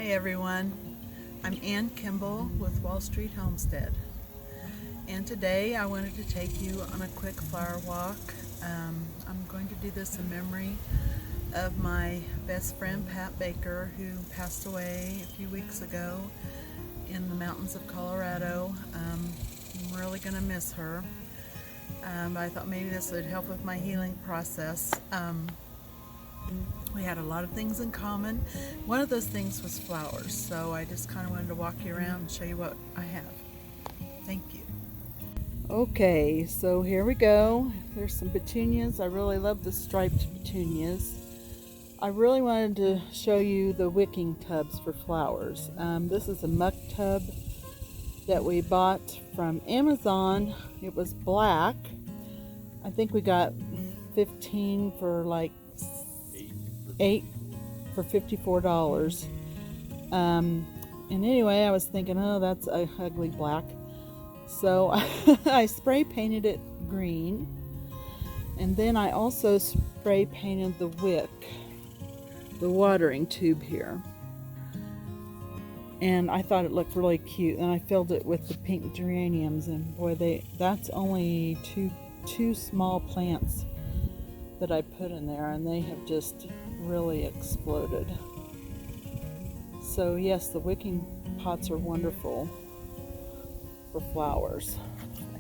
Hi everyone, I'm Ann Kimball with Wall Street Homestead, and today I wanted to take you on a quick flower walk. I'm going to do this in memory of my best friend Pat Baker, who passed away a few weeks ago in the mountains of Colorado. I'm really going to miss her. I thought maybe this would help with my healing process. We had a lot of things in common. One of those things was flowers, so I just kind of wanted to walk you around and show you what I have. Thank you. Okay, so here we go. There's some petunias. I really love the striped petunias. I really wanted to show you the wicking tubs for flowers. This is a muck tub that we bought from Amazon. It was black. I think we got 15 for like 8 for $54. And anyway, I was thinking, oh, that's a ugly black. So I spray painted it green. And then I also spray painted the wick, the watering tube here. And I thought it looked really cute. And I filled it with the pink geraniums. And boy, that's only two small plants that I put in there, and they have just really exploded. So yes, the wicking pots are wonderful for flowers.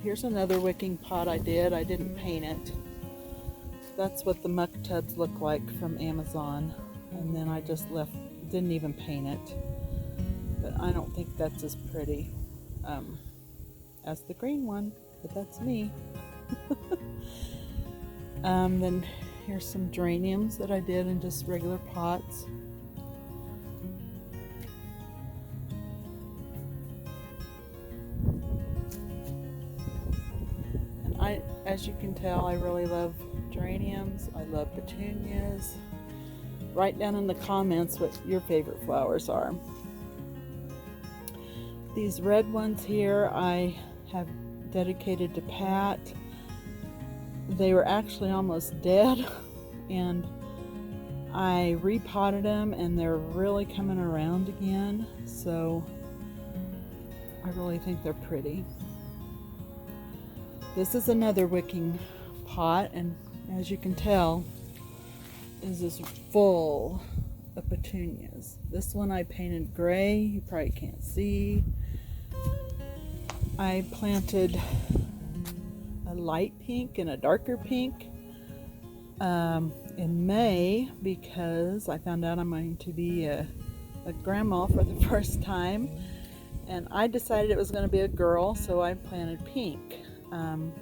Here's another wicking pot I didn't paint it. That's what the muck tubs look like from Amazon, and then I just didn't even paint it. But I don't think that's as pretty as the green one, but that's me. Then here's some geraniums that I did in just regular pots. And as you can tell, I really love geraniums. I love petunias. Write down in the comments what your favorite flowers are. These red ones here I have dedicated to Pat. They were actually almost dead, and I repotted them, and they're really coming around again, so I really think they're pretty. This is another wicking pot, and as you can tell, is this full of petunias. This one I painted gray, you probably can't see. I planted a light pink and a darker pink in May, because I found out I'm going to be a grandma for the first time, and I decided it was going to be a girl, so I planted pink. And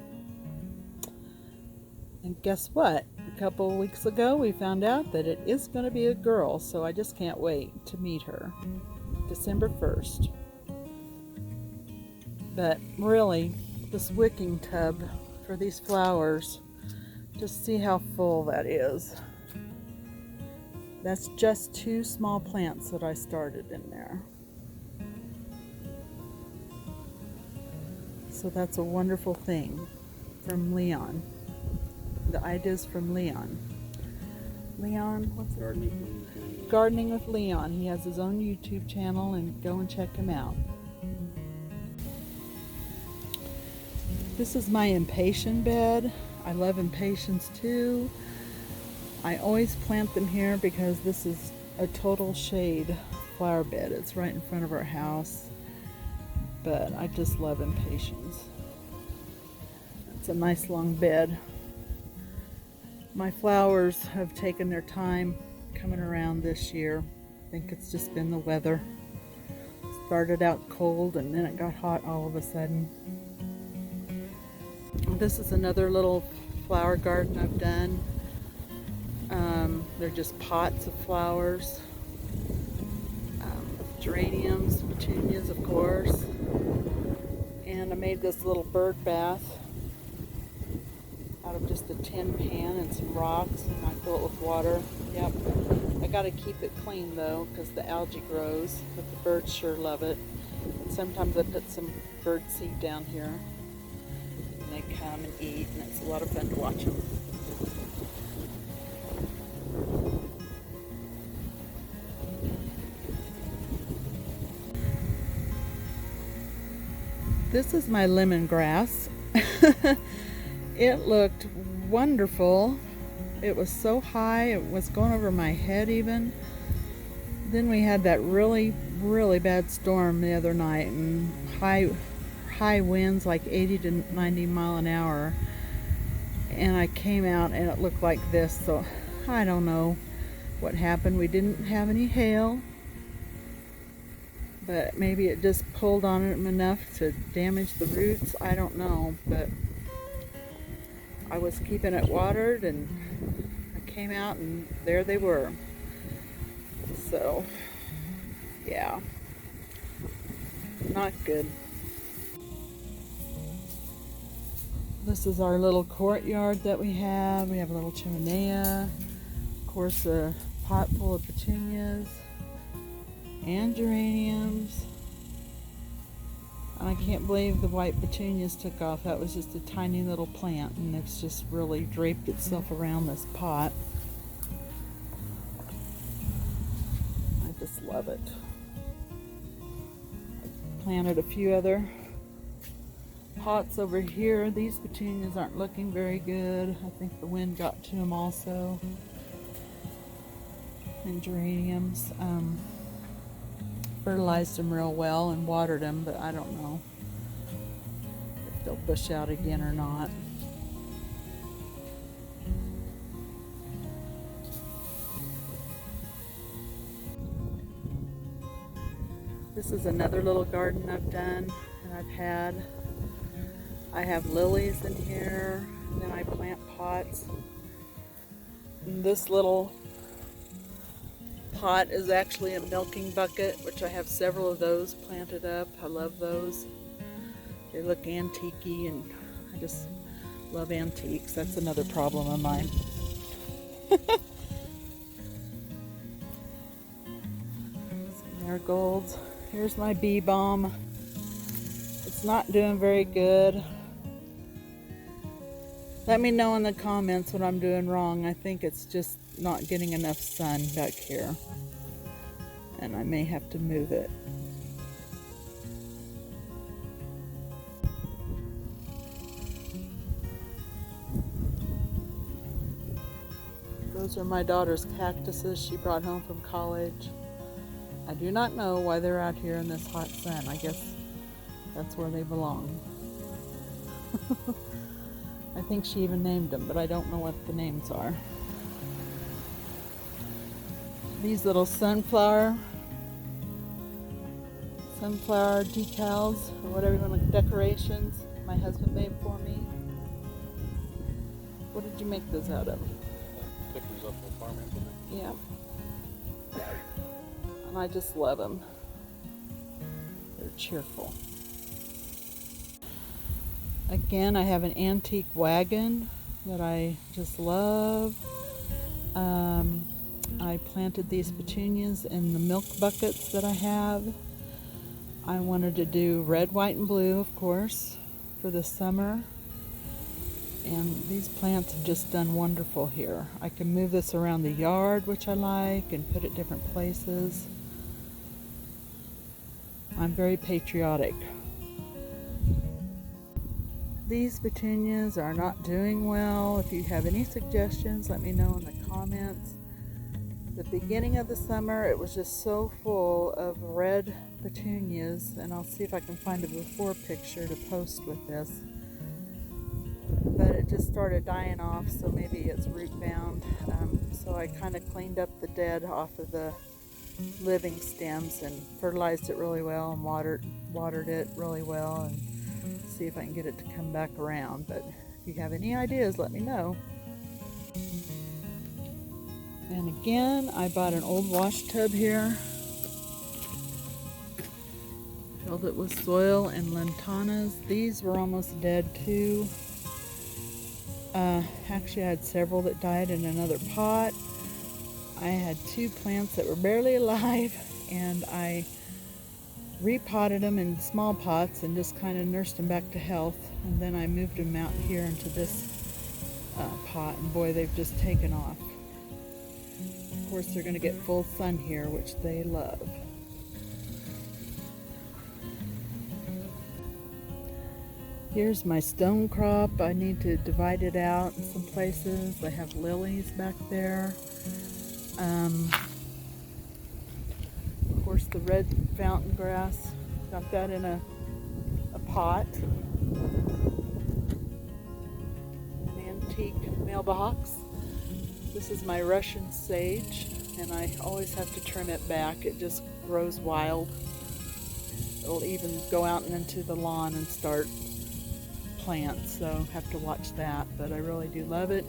guess what? A couple of weeks ago we found out that it is going to be a girl, so I just can't wait to meet her. December 1st. But really, this wicking tub for these flowers, just see how full that is. That's just 2 small plants that I started in there. So that's a wonderful thing from Leon. The idea's from Leon. Leon, what's it? Gardening with Leon. He has his own YouTube channel, and go and check him out. This is my impatient bed. I love impatiens too. I always plant them here because this is a total shade flower bed. It's right in front of our house, but I just love impatiens. It's a nice long bed. My flowers have taken their time coming around this year. I think it's just been the weather. Started out cold and then it got hot all of a sudden. This is another little flower garden I've done. They're just pots of flowers. Geraniums, petunias, of course. And I made this little bird bath out of just a tin pan and some rocks, and I fill it with water. Yep. I gotta keep it clean though, because the algae grows, but the birds sure love it. And sometimes I put some bird seed down here. They come and eat, and it's a lot of fun to watch them. This is my lemongrass. It looked wonderful. It was so high, it was going over my head even. Then we had that really bad storm the other night, and high winds like 80 to 90 mile an hour. And I came out and it looked like this, so I don't know what happened. We didn't have any hail, but maybe it just pulled on it enough to damage the roots. I don't know, but I was keeping it watered and I came out and there they were. So, yeah, not good. This is our little courtyard that we have. We have a little chimenea, of course a pot full of petunias and geraniums. And I can't believe the white petunias took off. That was just a tiny little plant, and it's just really draped itself around this pot. I just love it. I planted a few other pots over here. These petunias aren't looking very good. I think the wind got to them also. And geraniums. Fertilized them real well and watered them, but I don't know if they'll bush out again or not. This is another little garden I've done and I've had. I have lilies in here, and then I plant pots. And this little pot is actually a milking bucket, which I have several of those planted up. I love those. They look antique-y, and I just love antiques. That's another problem of mine. Some marigolds. Here's my bee balm. It's not doing very good. Let me know in the comments what I'm doing wrong. I think it's just not getting enough sun back here, and I may have to move it. Those are my daughter's cactuses she brought home from college. I do not know why they're out here in this hot sun. I guess that's where they belong. I think she even named them, but I don't know what the names are. These little sunflower decals, or whatever you want to, decorations, my husband made for me. What did you make those out of? Stickers up the farm implement. Yeah. And I just love them. They're cheerful. Again, I have an antique wagon that I just love. I planted these petunias in the milk buckets that I have. I wanted to do red, white, and blue, of course, for the summer. And these plants have just done wonderful here. I can move this around the yard, which I like, and put it different places. I'm very patriotic. These petunias are not doing well. If you have any suggestions, let me know in the comments. The beginning of the summer, it was just so full of red petunias, and I'll see if I can find a before picture to post with this. But it just started dying off, so maybe it's root bound. So I kind of cleaned up the dead off of the living stems and fertilized it really well and watered it really well, and see if I can get it to come back around. But if you have any ideas, let me know. And again, I bought an old wash tub here, filled it with soil and lantanas. These were almost dead too. Actually, I had several that died in another pot. I had 2 plants that were barely alive, and I repotted them in small pots and just kind of nursed them back to health. And then I moved them out here into this pot, and boy, they've just taken off. Of course, they're going to get full sun here, which they love. Here's my stone crop. I need to divide it out in some places. I have lilies back there. Of course, the red fountain grass. Got that in a pot. An antique mailbox. This is my Russian sage, and I always have to trim it back. It just grows wild. It'll even go out and into the lawn and start plants, so have to watch that, but I really do love it.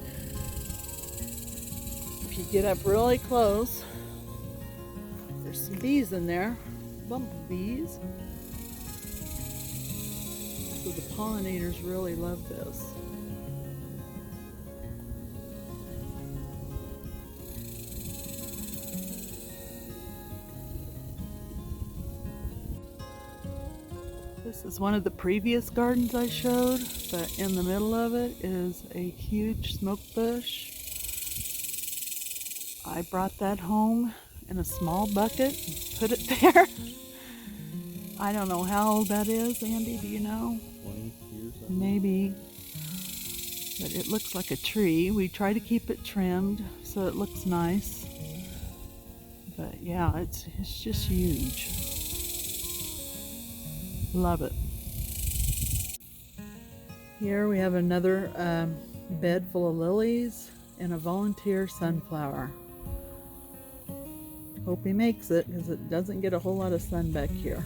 If you get up really close, there's some bees in there, bumblebees. So the pollinators really love this. This is one of the previous gardens I showed, but in the middle of it is a huge smoke bush. I brought that home in a small bucket and put it there. I don't know how old that is, Andy, do you know? 20 years, maybe. But it looks like a tree. We try to keep it trimmed so it looks nice. But yeah, it's just huge. Love it. Here we have another bed full of lilies and a volunteer sunflower. Hope he makes it, because it doesn't get a whole lot of sun back here.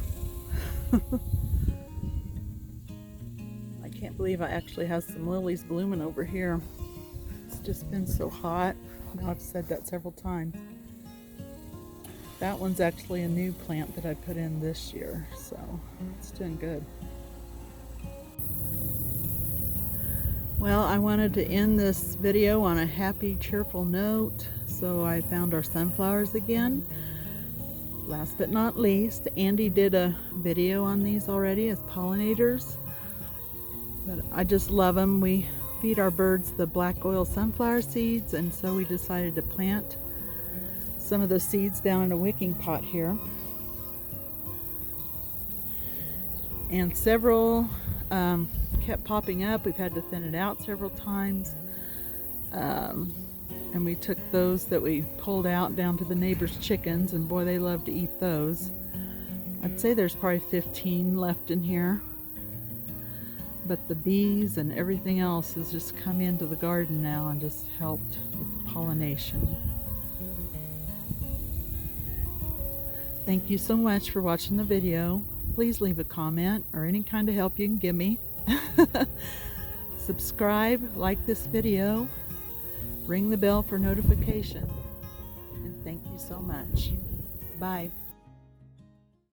I can't believe I actually have some lilies blooming over here. It's just been so hot. Now I've said that several times. That one's actually a new plant that I put in this year, so it's doing good. Well, I wanted to end this video on a happy, cheerful note, so I found our sunflowers again. Last but not least, Andy did a video on these already as pollinators, but I just love them. We feed our birds the black oil sunflower seeds, and so we decided to plant some of those seeds down in a wicking pot here. And several kept popping up. We've had to thin it out several times. And we took those that we pulled out down to the neighbor's chickens, and boy, they love to eat those. I'd say there's probably 15 left in here. But the bees and everything else has just come into the garden now and just helped with the pollination. Thank you so much for watching the video. Please leave a comment or any kind of help you can give me. Subscribe, like this video, ring the bell for notification, and thank you so much. Bye.